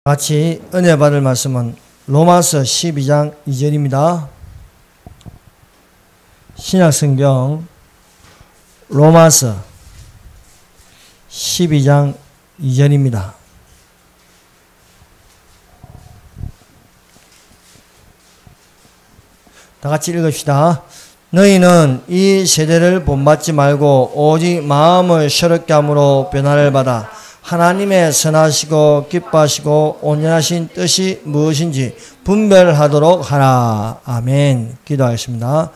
같이 은혜 받을 말씀은 로마서 12장 2절입니다. 신약성경 로마서 12장 2절입니다. 다 같이 읽읍시다. 너희는 이 세대를 본받지 말고 오직 마음을 새롭게 함으로 변화를 받아 하나님의 선하시고 기뻐하시고 온전하신 뜻이 무엇인지 분별하도록 하라. 아멘. 기도하겠습니다.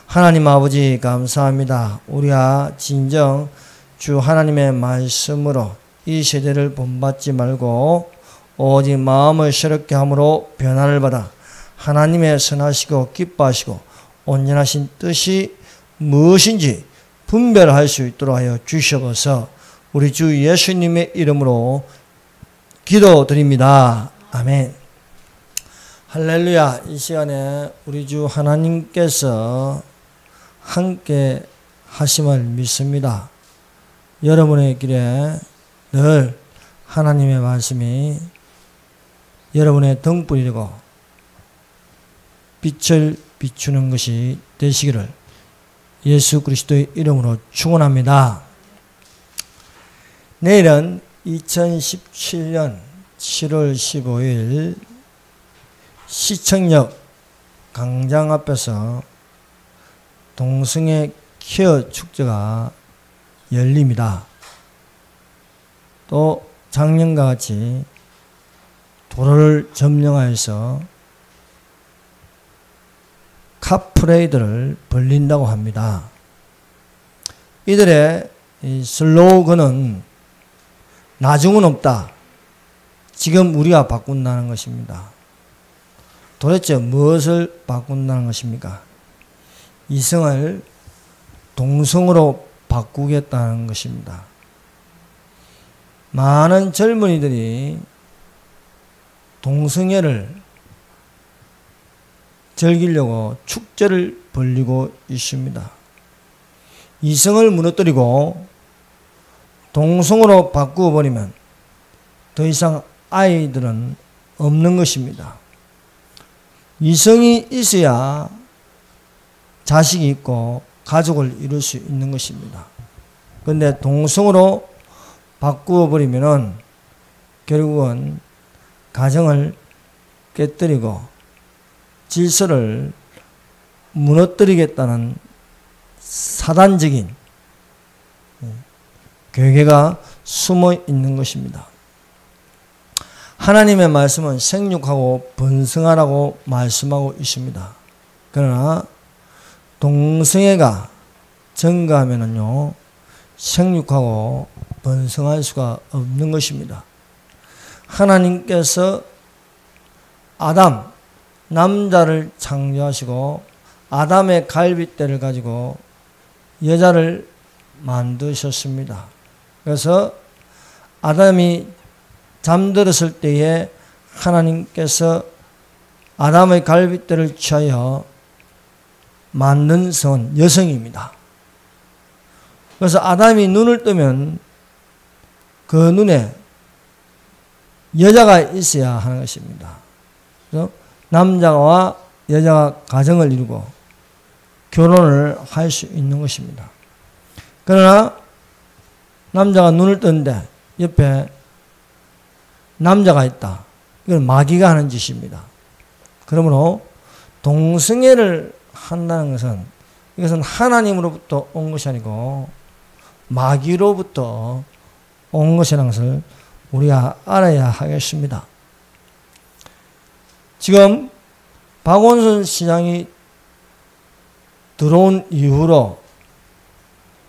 하나님 아버지 감사합니다. 우리가 진정 주 하나님의 말씀으로 이 세대를 본받지 말고 오직 마음을 새롭게 함으로 변화를 받아 하나님의 선하시고 기뻐하시고 온전하신 뜻이 무엇인지 분별할 수 있도록 하여 주시옵소서. 우리 주 예수님의 이름으로 기도드립니다. 아멘. 할렐루야. 이 시간에 우리 주 하나님께서 함께 하심을 믿습니다. 여러분의 길에 늘 하나님의 말씀이 여러분의 등불이 되고 빛을 비추는 것이 되시기를 예수 그리스도의 이름으로 축원합니다. 내일은 2017년 7월 15일 시청역 광장 앞에서 동성애 퀴어 축제가 열립니다. 또 작년과 같이 도로를 점령하여서 카프레이드를 벌린다고 합니다. 이들의 이 슬로건은 나중은 없다. 지금 우리가 바꾼다는 것입니다. 도대체 무엇을 바꾼다는 것입니까? 이성을 동성으로 바꾸겠다는 것입니다. 많은 젊은이들이 동성애를 즐기려고 축제를 벌이고 있습니다. 이성을 무너뜨리고 동성으로 바꾸어 버리면 더 이상 아이들은 없는 것입니다. 이성이 있어야 자식이 있고 가족을 이룰 수 있는 것입니다. 그런데 동성으로 바꾸어 버리면은 결국은 가정을 깨뜨리고 질서를 무너뜨리겠다는 사단적인 괴계가 숨어 있는 것입니다. 하나님의 말씀은 생육하고 번성하라고 말씀하고 있습니다. 그러나 동성애가 증가하면은요, 생육하고 번성할 수가 없는 것입니다. 하나님께서 남자를 창조하시고 아담의 갈빗대를 가지고 여자를 만드셨습니다. 그래서 아담이 잠들었을 때에 하나님께서 아담의 갈빗대를 취하여 만든 선 여성입니다. 그래서 아담이 눈을 뜨면 그 눈에 여자가 있어야 하는 것입니다. 그래서 남자와 여자가 가정을 이루고 결혼을 할 수 있는 것입니다. 그러나 남자가 눈을 떴는데 옆에 남자가 있다. 이건 마귀가 하는 짓입니다. 그러므로 동성애를 한다는 것은 이것은 하나님으로부터 온 것이 아니고 마귀로부터 온 것이라는 것을 우리가 알아야 하겠습니다. 지금 박원순 시장이 들어온 이후로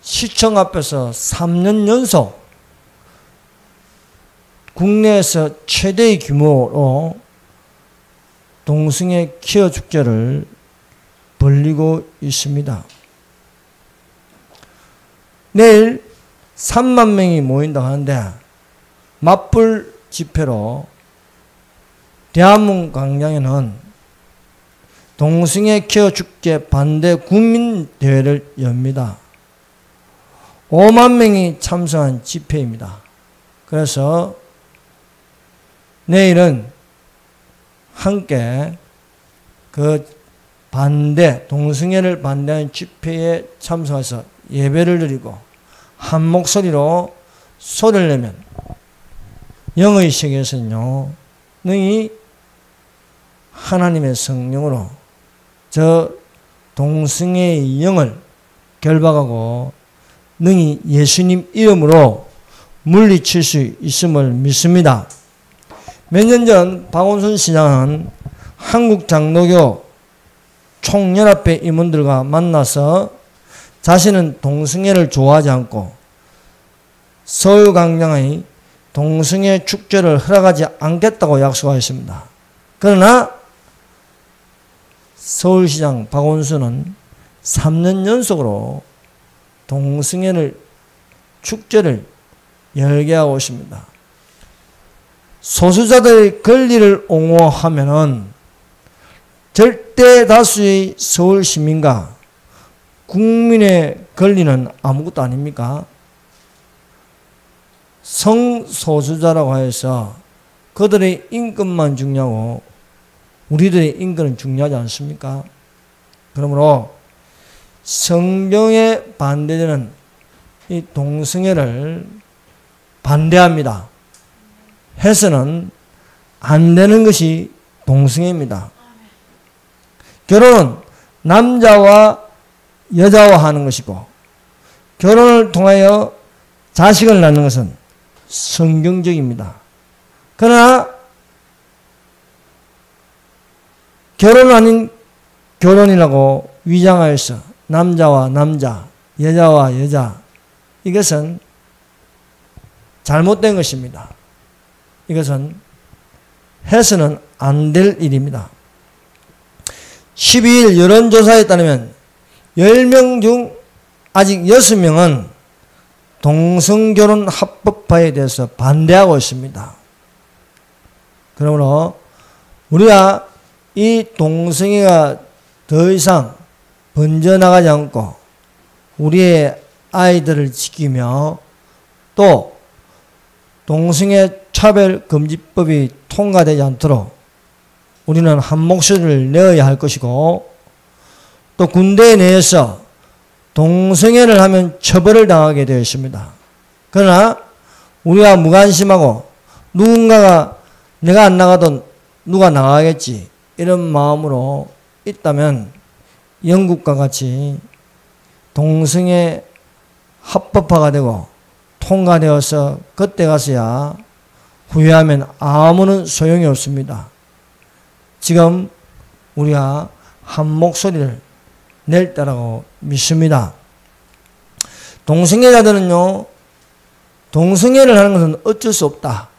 시청 앞에서 3년 연속 국내에서 최대의 규모로 동성애 퀴어 축제를 벌이고 있습니다. 내일 3만 명이 모인다고 하는데 맞불 집회로 대한문 광장에는 동성애 퀴어 축제 반대 국민대회를 엽니다. 5만 명이 참석한 집회입니다. 그래서 내일은 함께 그 동승회를 반대하는 집회에 참석해서 예배를 드리고 한 목소리로 소리를 내면 영의 세계에서는요, 능히 하나님의 성령으로 저 동승회의 영을 결박하고 능히 예수님 이름으로 물리칠 수 있음을 믿습니다. 몇 년 전 박원순 시장은 한국 장로교 총연합회 임원들과 만나서 자신은 동승회를 좋아하지 않고 서울광장의 동승회 축제를 허락하지 않겠다고 약속하였습니다. 그러나 서울시장 박원순은 3년 연속으로 동승회를 축제를 열게 하고 있습니다. 소수자들의 권리를 옹호하면은 절대 다수의 서울 시민과 국민의 권리는 아무것도 아닙니까? 성소수자라고 해서 그들의 인권만 중요하고 우리들의 인권은 중요하지 않습니까? 그러므로 성경에 반대되는 이 동성애를 반대합니다. 해서는 안 되는 것이 동성애입니다. 결혼은 남자와 여자와 하는 것이고 결혼을 통하여 자식을 낳는 것은 성경적입니다. 그러나 결혼 아닌 결혼이라고 위장하여서 남자와 남자, 여자와 여자, 이것은 잘못된 것입니다. 이것은 해서는 안 될 일입니다. 12일 여론조사에 따르면 10명 중 아직 6명은 동성결혼 합법화에 대해서 반대하고 있습니다. 그러므로 우리가 이 동성애가 더 이상 번져나가지 않고 우리의 아이들을 지키며 또 동성애 차별금지법이 통과되지 않도록 우리는 한 목소리를 내어야 할 것이고 또 군대 내에서 동성애를 하면 처벌을 당하게 되어 있습니다. 그러나 우리가 무관심하고 누군가가 내가 안 나가도 누가 나가겠지 이런 마음으로 있다면 영국과 같이 동성애 합법화가 되고 통과되어서 그때 가서야 후회하면 아무런 소용이 없습니다. 지금 우리가 한 목소리를 낼 때라고 믿습니다. 동성애자들은요, 동성애를 하는 것은 어쩔 수 없다.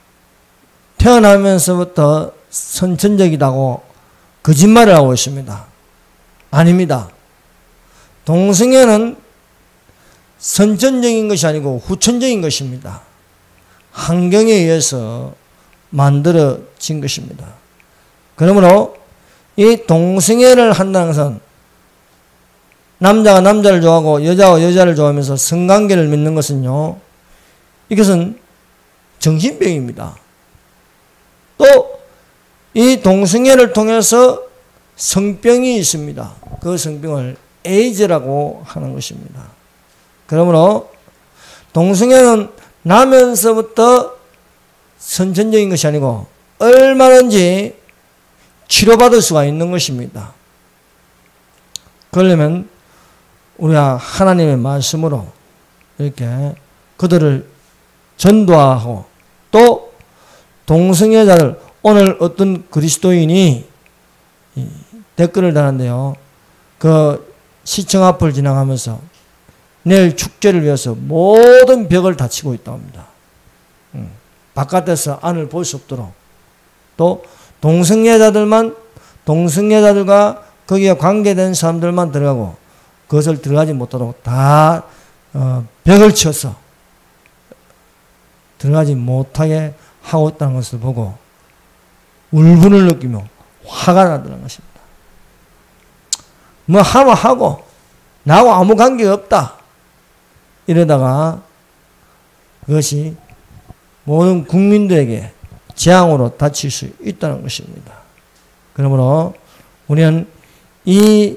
태어나면서부터 선천적이라고 거짓말을 하고 있습니다. 아닙니다. 동성애는 선천적인 것이 아니고 후천적인 것입니다. 환경에 의해서 만들어진 것입니다. 그러므로 이 동성애를 한다는 것은 남자가 남자를 좋아하고 여자가 여자를 좋아하면서 성관계를 맺는 것은요, 이것은 정신병입니다. 또 이 동성애를 통해서 성병이 있습니다. 그 성병을 에이즈라고 하는 것입니다. 그러므로 동성애는 나면서부터 선천적인 것이 아니고 얼마든지 치료받을 수가 있는 것입니다. 그러려면 우리가 하나님의 말씀으로 이렇게 그들을 전도하고 또 동성애자들, 오늘 어떤 그리스도인이 댓글을 달았는데요. 그 시청 앞을 지나가면서 내일 축제를 위해서 모든 벽을 닫히고 있다고 합니다. 바깥에서 안을 볼 수 없도록 또 동성애자들과 거기에 관계된 사람들만 들어가고 그것을 들어가지 못하도록 다 벽을 쳐서 들어가지 못하게 하고 있다는 것을 보고 울분을 느끼며 화가 나더라는 것입니다. 뭐 하면 하고 나하고 아무 관계가 없다. 이러다가 그것이 모든 국민들에게 재앙으로 다칠 수 있다는 것입니다. 그러므로 우리는 이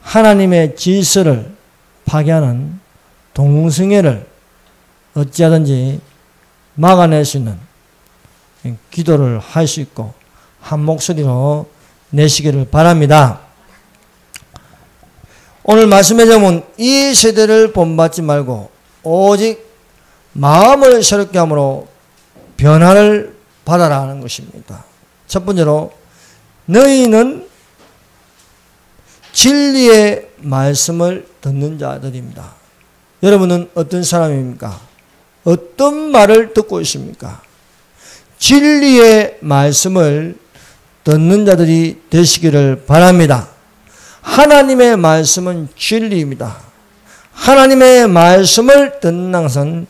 하나님의 질서를 파괴하는 동성애를 어찌하든지 막아낼 수 있는 기도를 할 수 있고 한 목소리로 내시기를 바랍니다. 오늘 말씀의 제목은 이 세대를 본받지 말고 오직 마음을 새롭게 함으로 변화를 받아라 하는 것입니다. 첫 번째로 너희는 진리의 말씀을 듣는 자들입니다. 여러분은 어떤 사람입니까? 어떤 말을 듣고 있습니까? 진리의 말씀을 듣는 자들이 되시기를 바랍니다. 하나님의 말씀은 진리입니다. 하나님의 말씀을 듣는 것은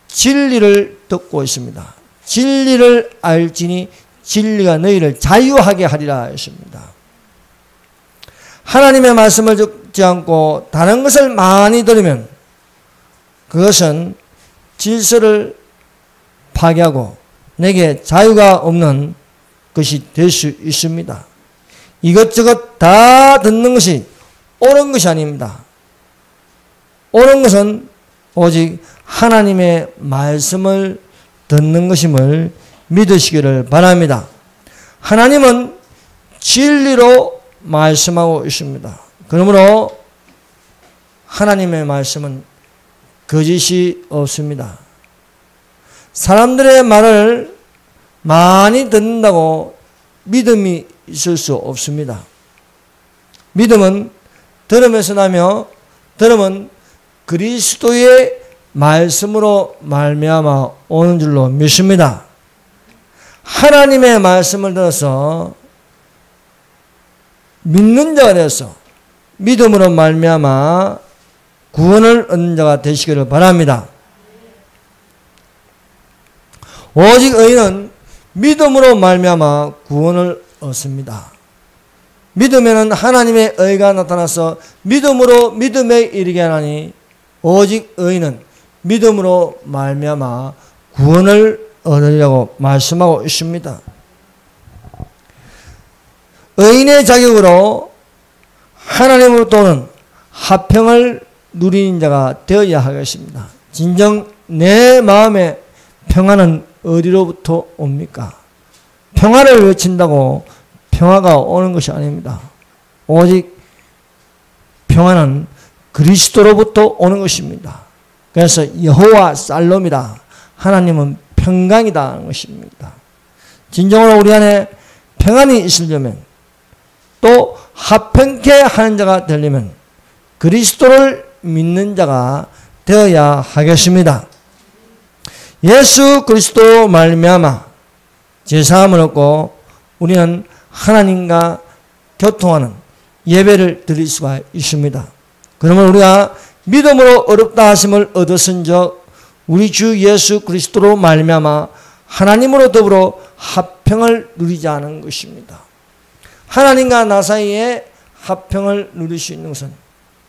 진리를 듣고 있습니다. 진리를 알지니 진리가 너희를 자유하게 하리라 하였습니다. 하나님의 말씀을 듣지 않고 다른 것을 많이 들으면 그것은 질서를 파괴하고 내게 자유가 없는 것이 될 수 있습니다. 이것저것 다 듣는 것이 옳은 것이 아닙니다. 옳은 것은 오직 하나님의 말씀을 듣는 것임을 믿으시기를 바랍니다. 하나님은 진리로 말씀하고 있습니다. 그러므로 하나님의 말씀은 거짓이 없습니다. 사람들의 말을 많이 듣는다고 믿음이 있을 수 없습니다. 믿음은 들음에서 나며 들음은 그리스도의 말씀으로 말미암아 오는 줄로 믿습니다. 하나님의 말씀을 들어서 믿는 자가 되어서 믿음으로 말미암아 구원을 얻는 자가 되시기를 바랍니다. 오직 의인은 믿음으로 말미암아 구원을 얻습니다. 믿음에는 하나님의 의가 나타나서 믿음으로 믿음에 이르게 하나니 오직 의인은 믿음으로 말미암아 구원을 얻으려고 말씀하고 있습니다. 의인의 자격으로 하나님으로부터 오는 화평을 누리는 자가 되어야 하겠습니다. 진정 내 마음의 평안은 어디로부터 옵니까? 평화를 외친다고 평화가 오는 것이 아닙니다. 오직 평화는 그리스도로부터 오는 것입니다. 그래서 여호와 살롬이다. 하나님은 평강이다 하는 것입니다. 진정으로 우리 안에 평안이 있으려면 또 화평케 하는 자가 되려면 그리스도를 믿는 자가 되어야 하겠습니다. 예수 그리스도 말미암아 제사함을 얻고 우리는 하나님과 교통하는 예배를 드릴 수가 있습니다. 그러면 우리가 믿음으로 어렵다 하심을 얻었은즉 우리 주 예수 그리스도로 말미암아 하나님으로 더불어 화평을 누리지 않은 것입니다. 하나님과 나 사이에 화평을 누릴 수 있는 것은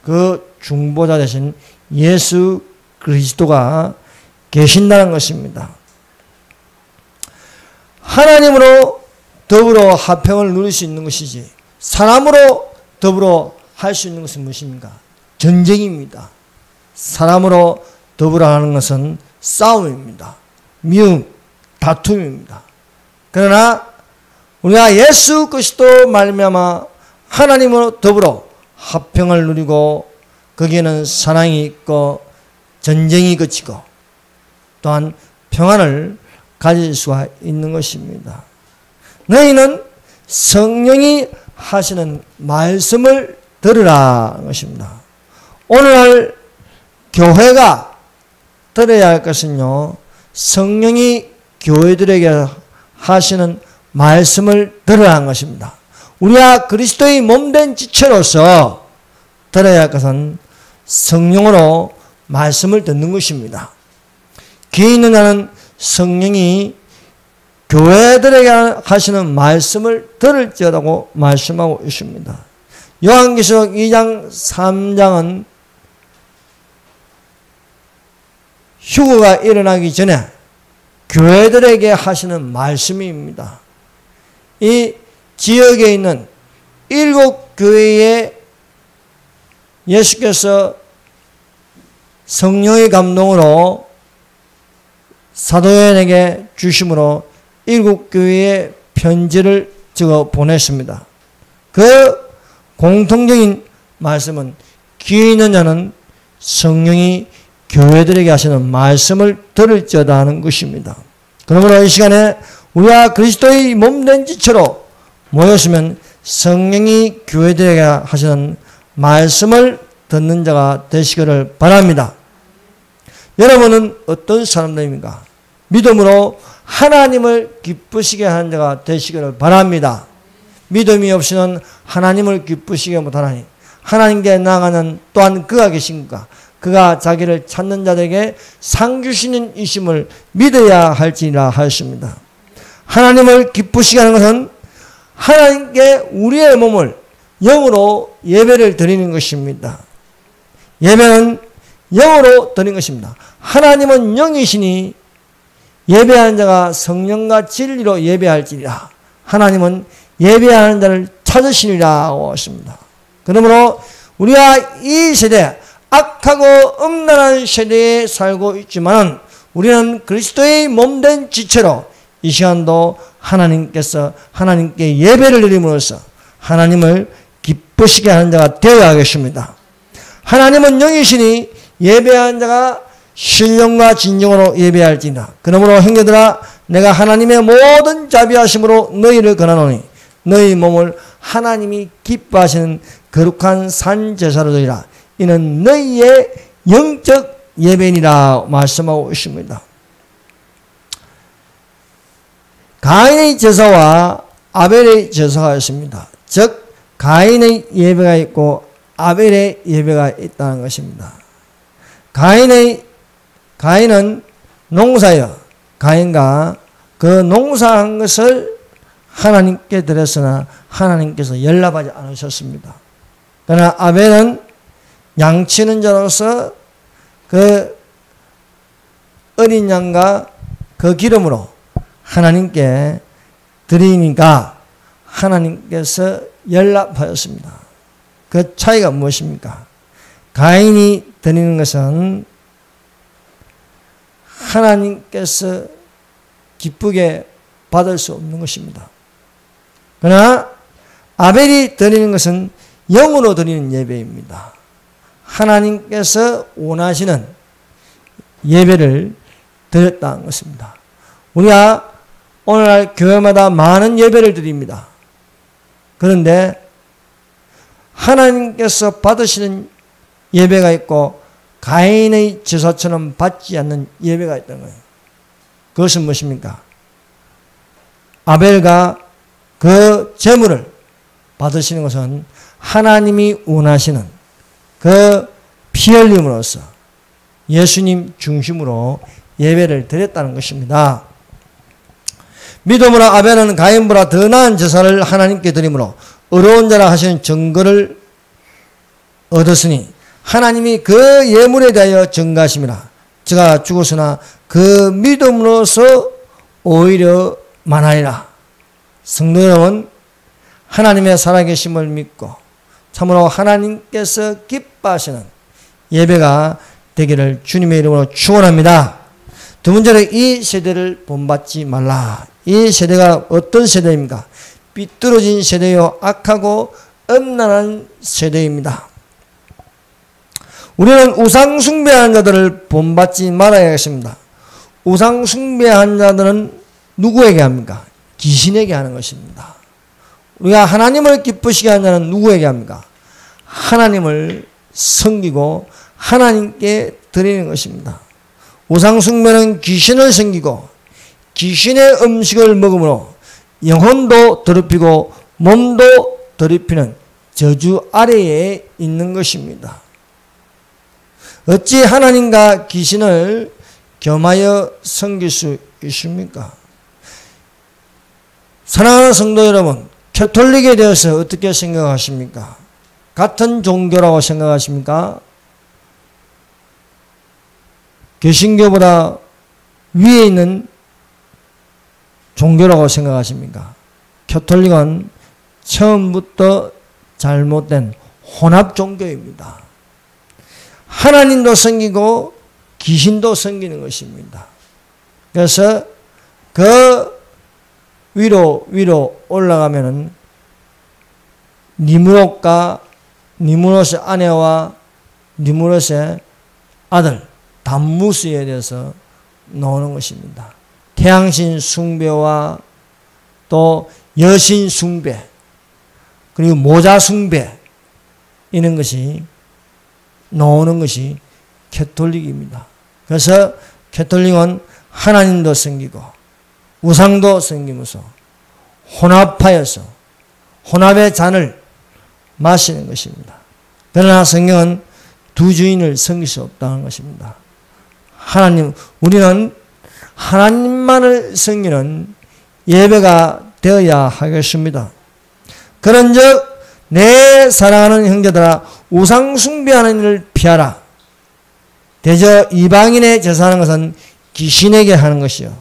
그 중보자 되신 예수 그리스도가 계신다는 것입니다. 하나님으로 더불어 화평을 누릴 수 있는 것이지 사람으로 더불어 할 수 있는 것은 무엇입니까? 전쟁입니다. 사람으로 더불어 하는 것은 싸움입니다. 미움, 다툼입니다. 그러나 우리가 예수 그리스도 말미암아 하나님으로 더불어 화평을 누리고 거기에는 사랑이 있고 전쟁이 그치고 또한 평안을 가질 수가 있는 것입니다. 너희는 성령이 하시는 말씀을 들으라 것입니다. 오늘날 교회가 들어야 할 것은요, 성령이 교회들에게 하시는 말씀을 들으라 한 것입니다. 우리가 그리스도의 몸된 지체로서 들어야 할 것은 성령으로 말씀을 듣는 것입니다. 귀 있는 자는 성령이 교회들에게 하시는 말씀을 들을지어다고 말씀하고 있습니다. 요한계시록 2장 3장은 휴거가 일어나기 전에 교회들에게 하시는 말씀입니다. 이 지역에 있는 7교회에 예수께서 성령의 감동으로 사도 요한에게 주심으로 7교회에 편지를 적어 보냈습니다. 그 공통적인 말씀은 귀에 있는 자는 성령이 교회들에게 하시는 말씀을 들을지어다 하는 것입니다. 그러므로 이 시간에 우리가 그리스도의 몸된 지체로 모였으면 성령이 교회들에게 하시는 말씀을 듣는 자가 되시기를 바랍니다. 여러분은 어떤 사람들입니까? 믿음으로 하나님을 기쁘시게 하는 자가 되시기를 바랍니다. 믿음이 없이는 하나님을 기쁘시게 못하나니 하나님께 나아가는 또한 그가 계신가? 그가 자기를 찾는 자들에게 상 주시는 이심을 믿어야 할지라 하였습니다. 하나님을 기쁘시게 하는 것은 하나님께 우리의 몸을 영으로 예배를 드리는 것입니다. 예배는 영으로 드리는 것입니다. 하나님은 영이시니 예배하는 자가 성령과 진리로 예배할지니라. 하나님은 예배하는 자를 찾으시리라고 했습니다. 그러므로 우리가 이 세대, 악하고 음란한 세대에 살고 있지만 우리는 그리스도의 몸된 지체로 이 시간도 하나님께 예배를 드림으로써 하나님을 기쁘시게 하는 자가 되어야 하겠습니다. 하나님은 영이시니 예배하는 자가 신령과 진정으로 예배할지니라. 그러므로 형제들아 내가 하나님의 모든 자비하심으로 너희를 권하노니 너희 몸을 하나님이 기뻐하시는 거룩한 산제사로 드리라. 이는 너희의 영적 예배니라 말씀하고 있습니다. 가인의 제사와 아벨의 제사가 있습니다. 즉 가인의 예배가 있고 아벨의 예배가 있다는 것입니다. 가인은 농사여 가인과 그 농사한 것을 하나님께 드렸으나 하나님께서 연락하지 않으셨습니다. 그러나 아벨은 양치는 자로서 그 어린 양과 그 기름으로 하나님께 드리니까 하나님께서 연락하였습니다. 그 차이가 무엇입니까? 가인이 드리는 것은 하나님께서 기쁘게 받을 수 없는 것입니다. 그러나 아벨이 드리는 것은 영으로 드리는 예배입니다. 하나님께서 원하시는 예배를 드렸다는 것입니다. 우리가 오늘날 교회마다 많은 예배를 드립니다. 그런데 하나님께서 받으시는 예배가 있고 가인의 제사처럼 받지 않는 예배가 있다는 거예요. 그것은 무엇입니까? 아벨과 그 제물을 받으시는 것은 하나님이 원하시는 그 피 흘림으로써 예수님 중심으로 예배를 드렸다는 것입니다. 믿음으로 아벨은 가인보다 더 나은 제사를 하나님께 드림으로 의로운 자라 하시는 증거를 얻었으니 하나님이 그 예물에 대하여 증거하심이라. 저가 죽었으나 그 믿음으로서 오히려 많아이라. 성도 여러분, 하나님의 살아계심을 믿고 참으로 하나님께서 기뻐하시는 예배가 되기를 주님의 이름으로 축원합니다. 두 번째로 이 세대를 본받지 말라. 이 세대가 어떤 세대입니까? 삐뚤어진 세대요, 악하고 음란한 세대입니다. 우리는 우상 숭배하는 자들을 본받지 말아야겠습니다. 우상 숭배하는 자들은 누구에게 합니까? 귀신에게 하는 것입니다. 우리가 하나님을 기쁘시게 하는 자는 누구에게 합니까? 하나님을 섬기고 하나님께 드리는 것입니다. 우상 숭배는 귀신을 섬기고 귀신의 음식을 먹음으로 영혼도 더럽히고 몸도 더럽히는 저주 아래에 있는 것입니다. 어찌 하나님과 귀신을 겸하여 섬길 수 있습니까? 사랑하는 성도 여러분, 가톨릭에 대해서 어떻게 생각하십니까? 같은 종교라고 생각하십니까? 개신교보다 위에 있는 종교라고 생각하십니까? 가톨릭은 처음부터 잘못된 혼합 종교입니다. 하나님도 섬기고 귀신도 섬기는 것입니다. 그래서 그 위로 올라가면은 니무롯과 니무롯의 아내와 니무롯의 아들 담무스에 대해서 나오는 것입니다. 태양신 숭배와 또 여신 숭배 그리고 모자 숭배 이런 것이 나오는 것이 가톨릭입니다. 그래서 가톨릭은 하나님도 섬기고 우상도 섬기면서 혼합하여서 혼합의 잔을 마시는 것입니다. 그러나 성경은 두 주인을 섬길 수 없다는 것입니다. 우리는 하나님만을 섬기는 예배가 되어야 하겠습니다. 그런즉 내 사랑하는 형제들아 우상 숭배하는 일을 피하라. 대저 이방인의 제사하는 것은 귀신에게 하는 것이요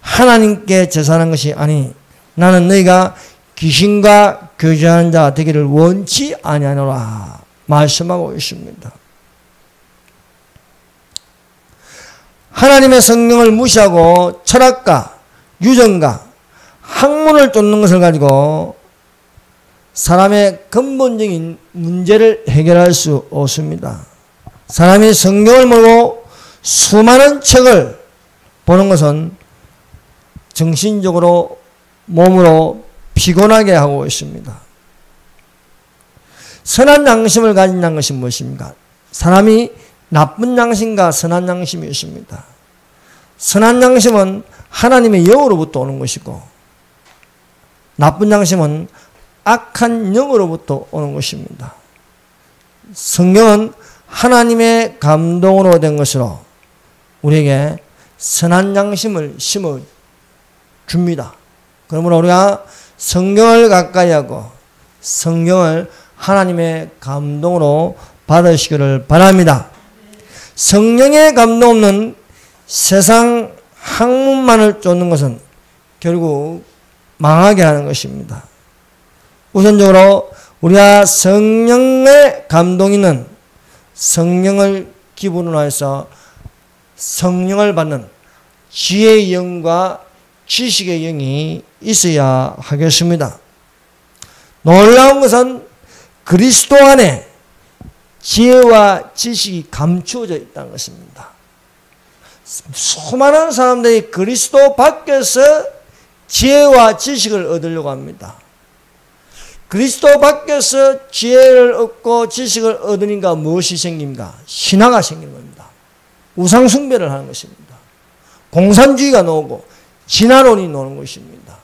하나님께 제사하는 것이 아니 나는 너희가 귀신과 교제하는 자 되기를 원치 아니하노라 말씀하고 있습니다. 하나님의 성경을 무시하고 철학과 유전과 학문을 쫓는 것을 가지고 사람의 근본적인 문제를 해결할 수 없습니다. 사람이 성경을 모르고 수많은 책을 보는 것은 정신적으로 몸으로 피곤하게 하고 있습니다. 선한 양심을 가진다는 것이 무엇입니까? 사람이 나쁜 양심과 선한 양심이 있습니다. 선한 양심은 하나님의 영으로부터 오는 것이고 나쁜 양심은 악한 영으로부터 오는 것입니다. 성경은 하나님의 감동으로 된 것으로 우리에게 선한 양심을 심어줍니다. 그러므로 우리가 성경을 가까이 하고 성경을 하나님의 감동으로 받으시기를 바랍니다. 성령의 감동 없는 세상 학문만을 쫓는 것은 결국 망하게 하는 것입니다. 우선적으로 우리가 성령의 감동 있는 성령을 기본으로 해서 성령을 받는 지혜의 영과 지식의 영이 있어야 하겠습니다. 놀라운 것은 그리스도 안에 지혜와 지식이 감추어져 있다는 것입니다. 수많은 사람들이 그리스도 밖에서 지혜와 지식을 얻으려고 합니다. 그리스도 밖에서 지혜를 얻고 지식을 얻으니까 무엇이 생깁니까? 신화가 생기는 겁니다. 우상숭배를 하는 것입니다. 공산주의가 나오고 진화론이 나오는 것입니다.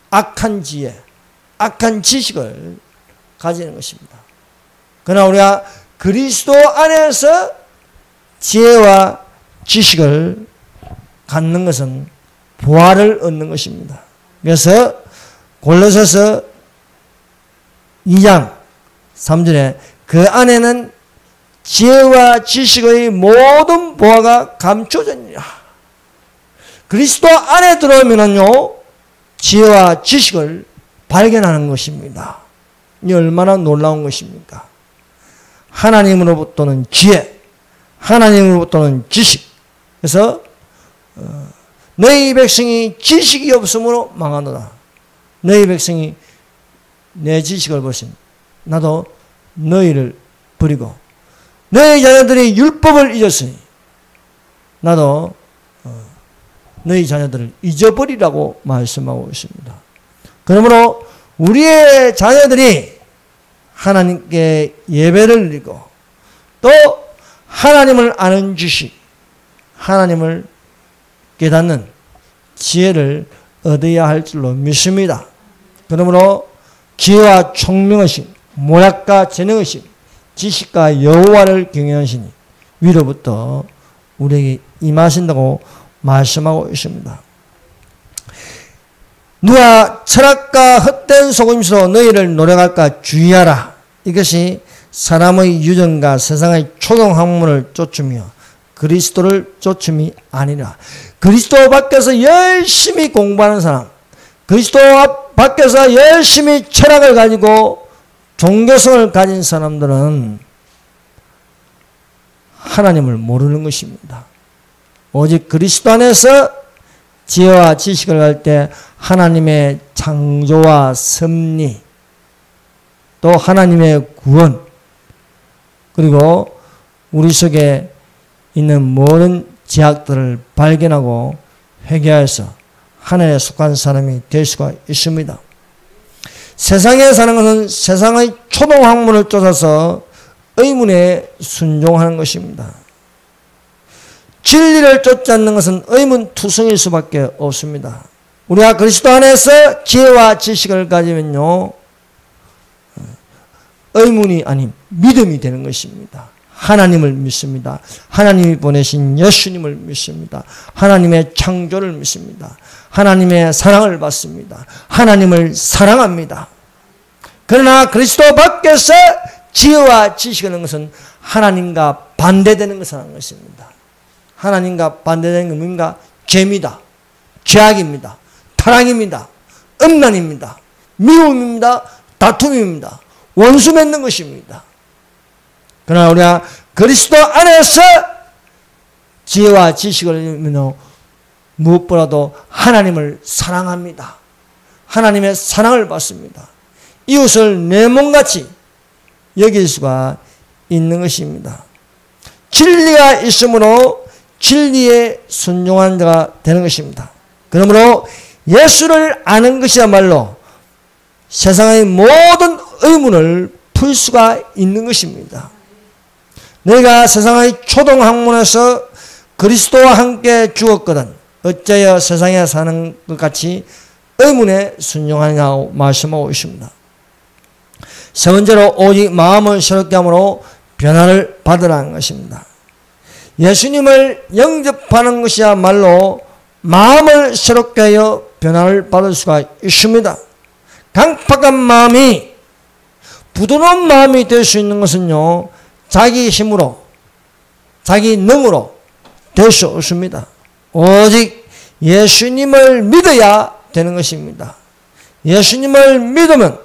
악한 지혜, 악한 지식을 가지는 것입니다. 그러나 우리가 그리스도 안에서 지혜와 지식을 갖는 것은 부활을 얻는 것입니다. 그래서 골로새서 2장 3절에 그 안에는 지혜와 지식의 모든 보화가 감춰져 있느니라. 그리스도 안에 들어오면은요 지혜와 지식을 발견하는 것입니다. 이 얼마나 놀라운 것입니까? 하나님으로부터는 지혜, 하나님으로부터는 지식. 그래서 너희 백성이 지식이 없으므로 망하노라. 너희 백성이 내 지식을 보신 나도 너희를 버리고 너희 자녀들이 율법을 잊었으니 나도 너희 자녀들을 잊어버리라고 말씀하고 있습니다. 그러므로 우리의 자녀들이 하나님께 예배를 드리고 또 하나님을 아는 지식, 하나님을 깨닫는 지혜를 얻어야 할 줄로 믿습니다. 그러므로 지혜와 총명의식, 모략과 재능의식, 지식과 여호와를 경외하시니 위로부터 우리에게 임하신다고 말씀하고 있습니다. 누가 철학과 헛된 속임수로 너희를 노력할까 주의하라. 이것이 사람의 유전과 세상의 초동학문을 쫓으며 그리스도를 쫓음이 아니라. 그리스도 밖에서 열심히 공부하는 사람, 그리스도 밖에서 열심히 철학을 가지고 종교성을 가진 사람들은 하나님을 모르는 것입니다. 오직 그리스도 안에서 지혜와 지식을 할 때 하나님의 창조와 섭리, 또 하나님의 구원, 그리고 우리 속에 있는 모든 제약들을 발견하고 회개하여서 하늘에 속한 사람이 될 수가 있습니다. 세상에 사는 것은 세상의 초동학문을 쫓아서 의문에 순종하는 것입니다. 진리를 쫓지 않는 것은 의문투성일 수밖에 없습니다. 우리가 그리스도 안에서 지혜와 지식을 가지면요, 의문이 아닌 믿음이 되는 것입니다. 하나님을 믿습니다. 하나님이 보내신 예수님을 믿습니다. 하나님의 창조를 믿습니다. 하나님의 사랑을 받습니다. 하나님을 사랑합니다. 그러나 그리스도 밖에서 지혜와 지식을 하는 것은 하나님과 반대되는 것을 하는 것입니다. 하나님과 반대되는 건 뭔가? 죄입니다. 죄악입니다. 타락입니다. 음란입니다. 미움입니다. 다툼입니다. 원수 맺는 것입니다. 그러나 우리가 그리스도 안에서 지혜와 지식을 이루며 무엇보다도 하나님을 사랑합니다. 하나님의 사랑을 받습니다. 이웃을 내 몸같이 여길 수가 있는 것입니다. 진리가 있으므로 진리에 순종한 자가 되는 것입니다. 그러므로 예수를 아는 것이야말로 세상의 모든 의문을 풀 수가 있는 것입니다. 너희가 세상의 초동학문에서 그리스도와 함께 죽었거든 어째여 세상에 사는 것 같이 의문에 순종하냐고 말씀하고 있습니다. 세 번째로 오직 마음을 새롭게 함으로 변화를 받으라는 것입니다. 예수님을 영접하는 것이야말로 마음을 새롭게 하여 변화를 받을 수가 있습니다. 강팍한 마음이 부드러운 마음이 될 수 있는 것은요, 자기 힘으로, 자기 능으로 될 수 없습니다. 오직 예수님을 믿어야 되는 것입니다. 예수님을 믿으면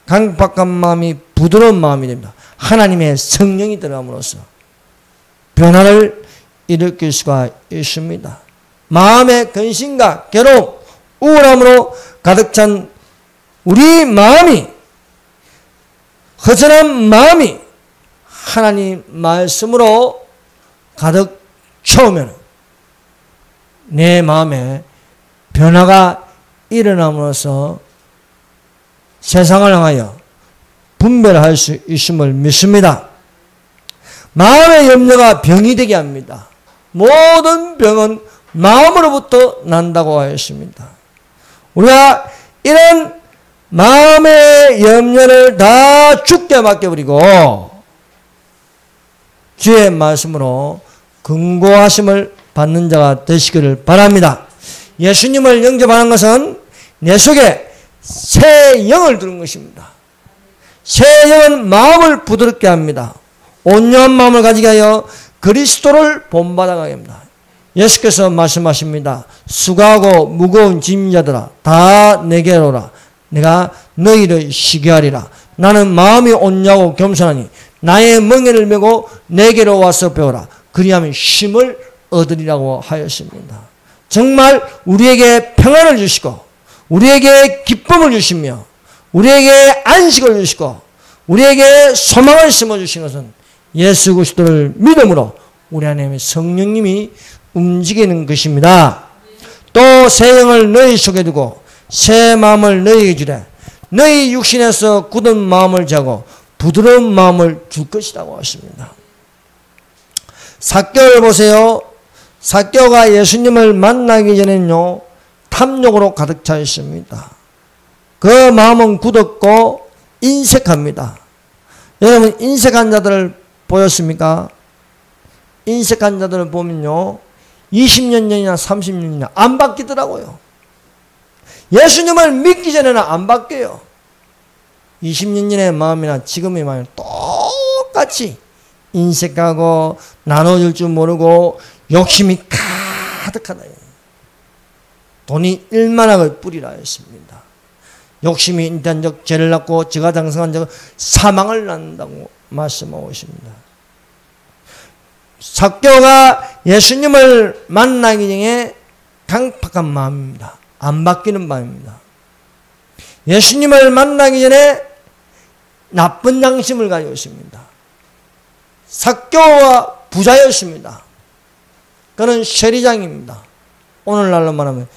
강팍한 마음이 부드러운 마음이 됩니다. 하나님의 성령이 들어감으로써 변화를 일으킬 수가 있습니다. 마음의 근심과 괴로움, 우울함으로 가득 찬 우리 마음이, 허전한 마음이 하나님 말씀으로 가득 채우면 내 마음에 변화가 일어남으로써 세상을 향하여 분별할 수 있음을 믿습니다. 마음의 염려가 병이 되게 합니다. 모든 병은 마음으로부터 난다고 하였습니다. 우리가 이런 마음의 염려를 다 주께 맡겨버리고 주의 말씀으로 근고하심을 받는 자가 되시기를 바랍니다. 예수님을 영접하는 것은 내 속에 새 영을 두는 것입니다. 새 영은 마음을 부드럽게 합니다. 온유한 마음을 가지게 하여 그리스도를 본받아가게 합니다. 예수께서 말씀하십니다. 수고하고 무거운 짐진 자들아 다 내게로 오라. 내가 너희를 쉬게 하리라. 나는 마음이 온유하고 겸손하니 나의 멍에를 메고 내게로 와서 배우라. 그리하면 쉼을 얻으리라고 하였습니다. 정말 우리에게 평안을 주시고 우리에게 기쁨을 주시며 우리에게 안식을 주시고 우리에게 소망을 심어주신 것은 예수 그리스도를 믿음으로 우리 안에 성령님이 움직이는 것입니다. 또 새 영을 너희 속에 두고 새 마음을 너희에게 주래. 너희 육신에서 굳은 마음을 자고 부드러운 마음을 줄 것이라고 하십니다. 삭개오를 보세요. 삭개오가 예수님을 만나기 전에는요, 탐욕으로 가득 차 있습니다. 그 마음은 굳었고 인색합니다. 여러분 인색한 자들을 보였습니까? 인색한 자들을 보면요 20년 전이나 30년이나 안 바뀌더라고요. 예수님을 믿기 전에는 안 바뀌어요. 20년 전의 마음이나 지금의 마음이 똑같이 인색하고 나눠줄 줄 모르고 욕심이 가득하다. 돈이 일만하고 뿌리라 했습니다. 욕심이 인간적 죄를 낳고 죄가 장성한 적 사망을 낳는다고 말씀하고 있습니다. 삭개오가 예수님을 만나기 전에 강팍한 마음입니다. 안 바뀌는 마음입니다. 예수님을 만나기 전에 나쁜 양심을 가지고 있습니다. 삭개오가 부자였습니다. 그는 세리장입니다. 오늘날로 말하면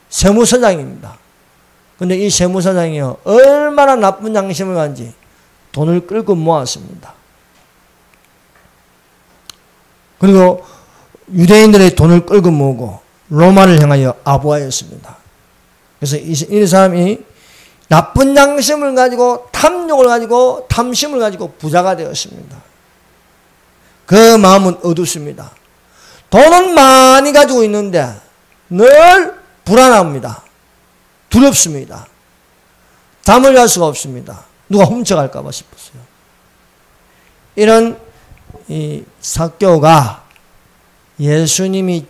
세무서장입니다. 근데 이 세무서장이요, 얼마나 나쁜 양심을 가진지 돈을 끌고 모았습니다. 그리고 유대인들의 돈을 끌고 모으고 로마를 향하여 아부하였습니다. 그래서 이 사람이 나쁜 양심을 가지고 탐욕을 가지고 탐심을 가지고 부자가 되었습니다. 그 마음은 어둡습니다. 돈은 많이 가지고 있는데 늘 불안합니다. 두렵습니다. 잠을 잘 수가 없습니다. 누가 훔쳐갈까 봐 싶었어요. 이런 이 삭개오가 예수님을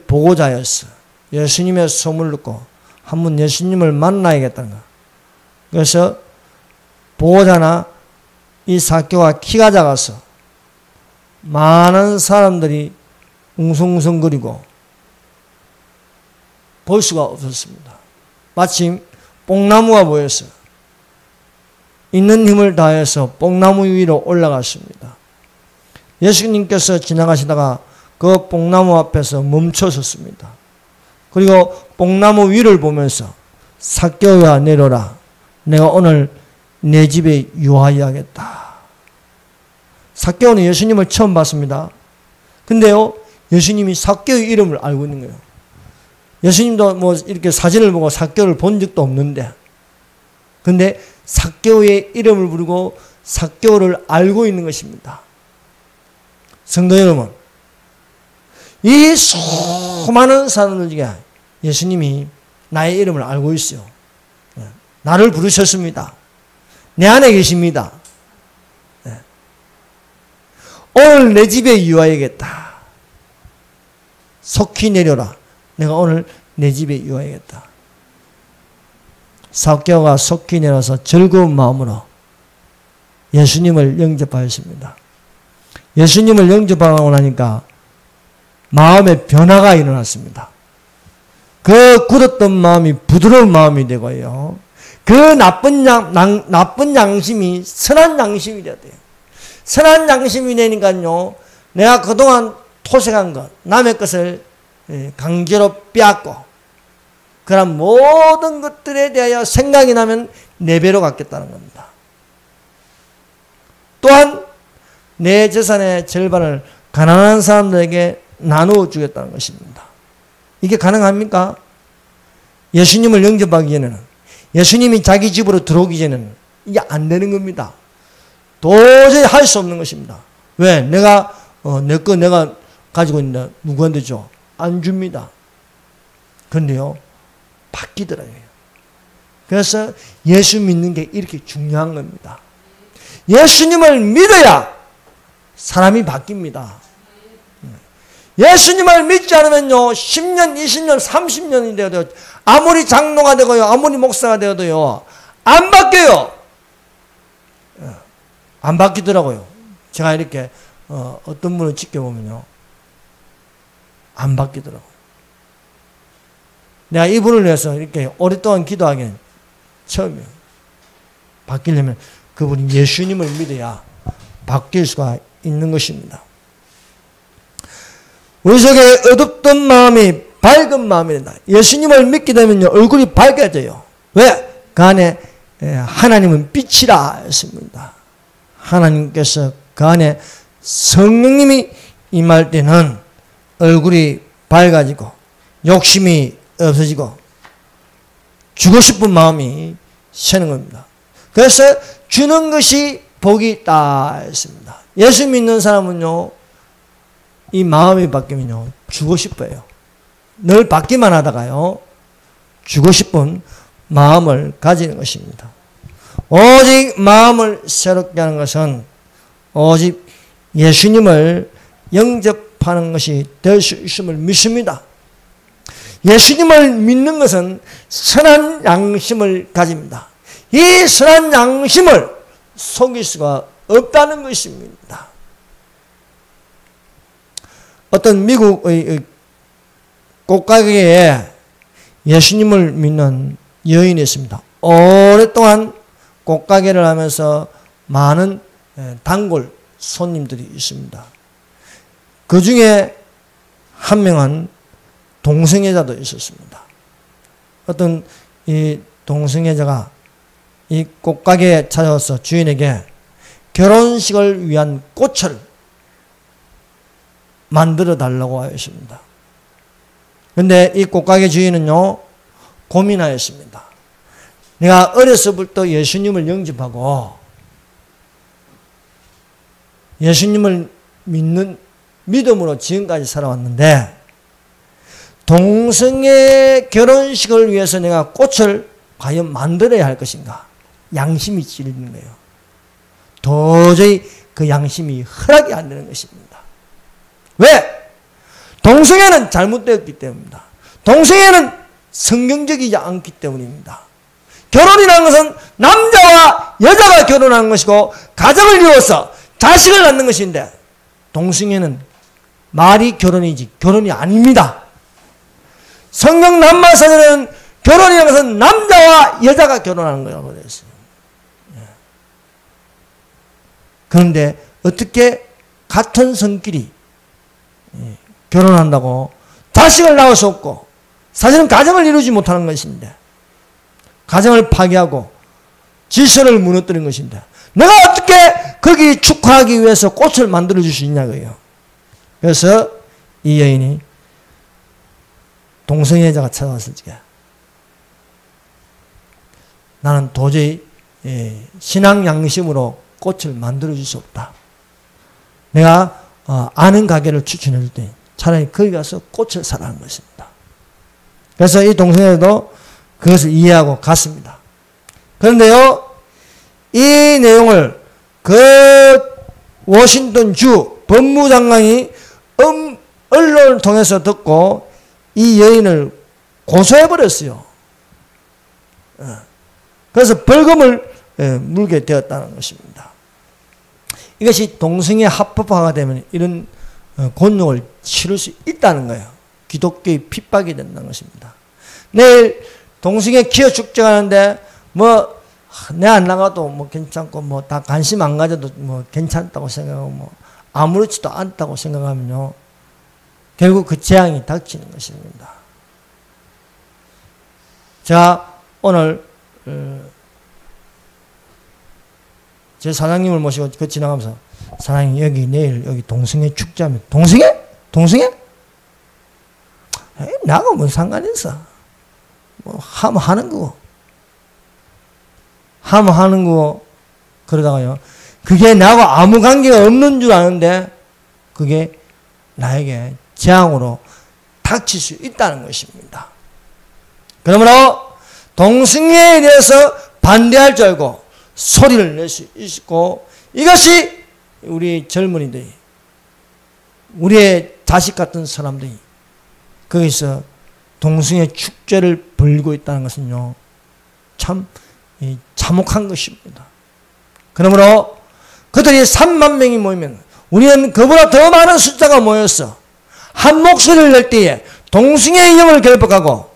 보고자 하였어. 예수님의 소문을 듣고 한번 예수님을 만나야겠다는 거. 그래서 보고자나 이 삭개오가 키가 작아서 많은 사람들이 웅성웅성거리고 볼 수가 없었습니다. 마침 뽕나무가 보였어요. 있는 힘을 다해서 뽕나무 위로 올라갔습니다. 예수님께서 지나가시다가 그 뽕나무 앞에서 멈춰섰습니다. 그리고 뽕나무 위를 보면서 삭개오야 내려라. 내가 오늘 내 집에 유하여야겠다. 삭개오는 예수님을 처음 봤습니다. 근데요, 예수님이 삭개오의 이름을 알고 있는 거예요. 예수님도 뭐 이렇게 사진을 보고 삭개오를 본 적도 없는데, 근데 삭개오의 이름을 부르고 삭개오를 알고 있는 것입니다. 성도 여러분, 이 수많은 사람들 중에 예수님이 나의 이름을 알고 있어요. 나를 부르셨습니다. 내 안에 계십니다. 오늘 내 집에 유하여야겠다. 속히 내려라. 내가 오늘 내 집에 유하여야겠다. 삭개오가 속히 내려서 즐거운 마음으로 예수님을 영접하였습니다. 예수님을 영접하고 나니까 마음의 변화가 일어났습니다. 그 굳었던 마음이 부드러운 마음이 되고요. 그 나쁜 양심이 선한 양심이 되어야 돼요. 선한 양심이 되니까요, 내가 그동안 토색한 것, 남의 것을 강제로 빼앗고 그런 모든 것들에 대하여 생각이 나면 내 배로 갚겠다는 겁니다. 또한 내 재산의 절반을 가난한 사람들에게 나누어 주겠다는 것입니다. 이게 가능합니까? 예수님을 영접하기 전에는, 예수님이 자기 집으로 들어오기 전에는 이게 안 되는 겁니다. 도저히 할 수 없는 것입니다. 왜? 내가 내가 가지고 있는데 누구한테 줘? 안 줍니다. 그런데요, 바뀌더라고요. 그래서 예수 믿는 게 이렇게 중요한 겁니다. 예수님을 믿어야 사람이 바뀝니다. 예수님을 믿지 않으면요, 10년, 20년, 30년이 되어도 아무리 장로가 되고요, 아무리 목사가 되어도요, 안 바뀌어요. 안 바뀌더라고요. 제가 이렇게 어떤 분을 지켜보면요, 안 바뀌더라고요. 내가 이분을 위해서 이렇게 오랫동안 기도하기는 처음이에요. 바뀌려면 그분이 예수님을 믿어야 바뀔 수가 있는 것입니다. 우리 속에 어둡던 마음이 밝은 마음이 된다. 예수님을 믿게 되면요, 얼굴이 밝아져요. 왜? 그 안에 하나님은 빛이라 했습니다. 하나님께서 그 안에 성령님이 임할 때는 얼굴이 밝아지고 욕심이 없어지고 주고 싶은 마음이 새는 겁니다. 그래서 주는 것이 복이 있다 했습니다. 예수 믿는 사람은요, 이 마음이 바뀌면요, 주고 싶어요. 늘 받기만 하다가요, 주고 싶은 마음을 가지는 것입니다. 오직 마음을 새롭게 하는 것은 오직 예수님을 영접하는 것이 될 수 있음을 믿습니다. 예수님을 믿는 것은 선한 양심을 가집니다. 이 선한 양심을 속일 수가 없다는 것입니다. 어떤 미국의 꽃가게에 예수님을 믿는 여인이 있습니다. 오랫동안 꽃가게를 하면서 많은 단골 손님들이 있습니다. 그 중에 한 명은 동성애자도 있었습니다. 어떤 이 동성애자가 이 꽃가게에 찾아와서 주인에게 결혼식을 위한 꽃을 만들어 달라고 하였습니다. 그런데 이 꽃가게 주인은요, 고민하였습니다. 내가 어려서부터 예수님을 영접하고 예수님을 믿는 믿음으로 지금까지 살아왔는데 동성애 결혼식을 위해서 내가 꽃을 과연 만들어야 할 것인가? 양심이 찔리는 거예요. 도저히 그 양심이 허락이 안 되는 것입니다. 왜? 동성애는 잘못되었기 때문입니다. 동성애는 성경적이지 않기 때문입니다. 결혼이라는 것은 남자와 여자가 결혼하는 것이고 가정을 이루어서 자식을 낳는 것인데 동성애는 말이 결혼이지 결혼이 아닙니다. 성경 낱말사전에는 결혼이라는 것은 남자와 여자가 결혼하는 거라고 되어 있어요. 그런데 어떻게 같은 성끼리 결혼한다고 자식을 낳을 수 없고 사실은 가정을 이루지 못하는 것인데 가정을 파괴하고 질서를 무너뜨린 것인데 내가 어떻게 거기 축하하기 위해서 꽃을 만들어 줄 수 있냐고요. 그래서 이 여인이 동성애자가 찾아왔을 때 나는 도저히 신앙 양심으로 꽃을 만들어 줄 수 없다. 내가 아는 가게를 추천해 줄 때 차라리 거기 가서 꽃을 사라는 것입니다. 그래서 이 동성애도 그것을 이해하고 갔습니다. 그런데요, 이 내용을 그 워싱턴 주 법무장관이 언론을 통해서 듣고 이 여인을 고소해버렸어요. 그래서 벌금을 물게 되었다는 것입니다. 이것이 동성애 합법화가 되면 이런 곤욕을 치를 수 있다는 거예요. 기독교의 핍박이 된다는 것입니다. 내일 동성애 기어 축제하는데 내 안 나가도 뭐 괜찮고 뭐 다 관심 안 가져도 뭐 괜찮다고 생각하고 뭐 아무렇지도 않다고 생각하면요 결국 그 재앙이 닥치는 것입니다. 제가 오늘 제 사장님을 모시고 그 지나가면서 사장님 여기 내일 여기 동성애 축제하면 동성애? 동성애? 에이, 나가 뭔 상관 있어? 뭐 하면 하는 거고 하면 하는 거고 그러다가요 그게 나하고 아무 관계가 없는 줄 아는데 그게 나에게 재앙으로 닥칠 수 있다는 것입니다. 그러므로 동성애에 대해서 반대할 줄 알고 소리를 낼 수 있고 이것이 우리 젊은이들이 우리의 자식 같은 사람들이 거기서 동성애 축제를 벌이고 있다는 것은요 참 참혹한 것입니다. 그러므로 그들이 3만 명이 모이면 우리는 그보다 더 많은 숫자가 모여서 한 목소리를 낼 때에 동성애의 영을 결박하고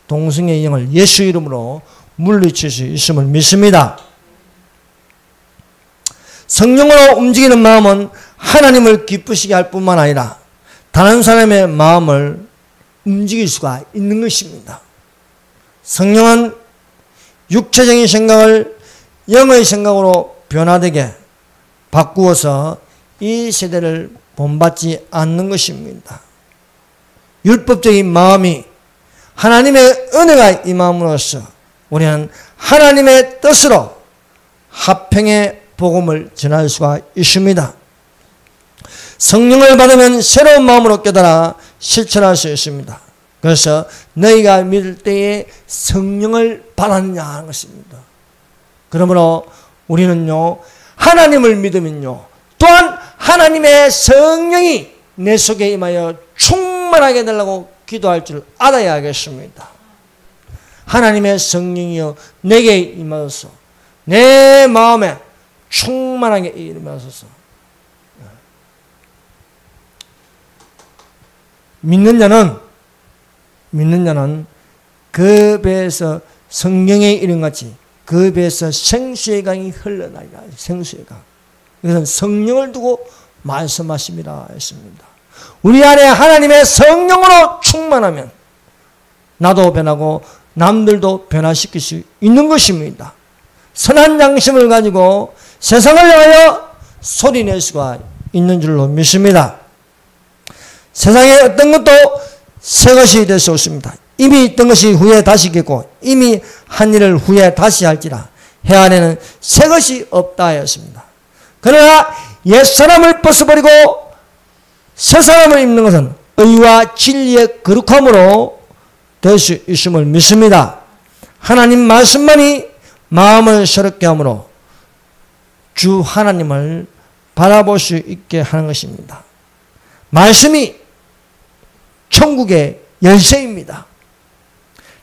동성애의 영을 예수 이름으로 물리칠 수 있음을 믿습니다. 성령으로 움직이는 마음은 하나님을 기쁘시게 할 뿐만 아니라 다른 사람의 마음을 움직일 수가 있는 것입니다. 성령은 육체적인 생각을 영의 생각으로 변화되게 바꾸어서 이 세대를 본받지 않는 것입니다. 율법적인 마음이 하나님의 은혜가 임함으로써 우리는 하나님의 뜻으로 화평의 복음을 전할 수가 있습니다. 성령을 받으면 새로운 마음으로 깨달아 실천할 수 있습니다. 그래서 너희가 믿을 때에 성령을 받았냐 하는 것입니다. 그러므로 우리는요, 하나님을 믿으면요, 또한 하나님의 성령이 내 속에 임하여 충만하게 해달라고 기도할 줄 알아야겠습니다. 하나님의 성령이여 내게 임하소서, 내 마음에 충만하게 임하소서. 믿는 자는 그 배에서 성령의 이름같이 그 배에서 생수의 강이 흘러나리라. 생수의 강. 이것은 성령을 두고 말씀하심이라 했습니다. 우리 안에 하나님의 성령으로 충만하면 나도 변하고 남들도 변화시킬 수 있는 것입니다. 선한 양심을 가지고 세상을 향하여 소리낼 수가 있는 줄로 믿습니다. 세상에 어떤 것도 새 것이 될 수 없습니다. 이미 있던 것이 후에 다시 있겠고 이미 한 일을 후에 다시 할지라 해 안에는 새 것이 없다 하였습니다. 그러나 옛사람을 벗어버리고 새 사람을 입는 것은 의와 진리의 거룩함으로 될 수 있음을 믿습니다. 하나님 말씀만이 마음을 새롭게 하므로 주 하나님을 바라볼 수 있게 하는 것입니다. 말씀이 천국의 열쇠입니다.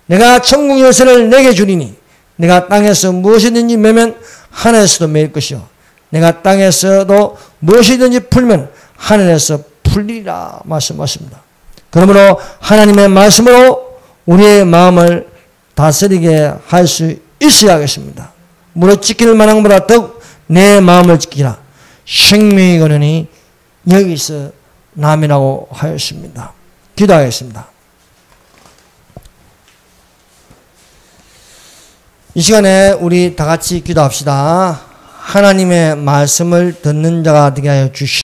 내가 천국 열쇠를 내게 주리니 내가 땅에서 무엇이든지 매면 하늘에서도 매일 것이요 내가 땅에서도 무엇이든지 풀면 하늘에서 풀리리라 말씀하십니다. 그러므로 하나님의 말씀으로 우리의 마음을 다스리게 할 수 있어야겠습니다. 무릇 지킬 만한 것보다 더욱 내 마음을 지키라. 생명이 거느니 여기서 남이라고 하였습니다. 기도하겠습니다. 이 시간에 우리 다 같이 기도합시다. 하나님의 말씀을 듣는 자가 되게 하여 주시옵소서.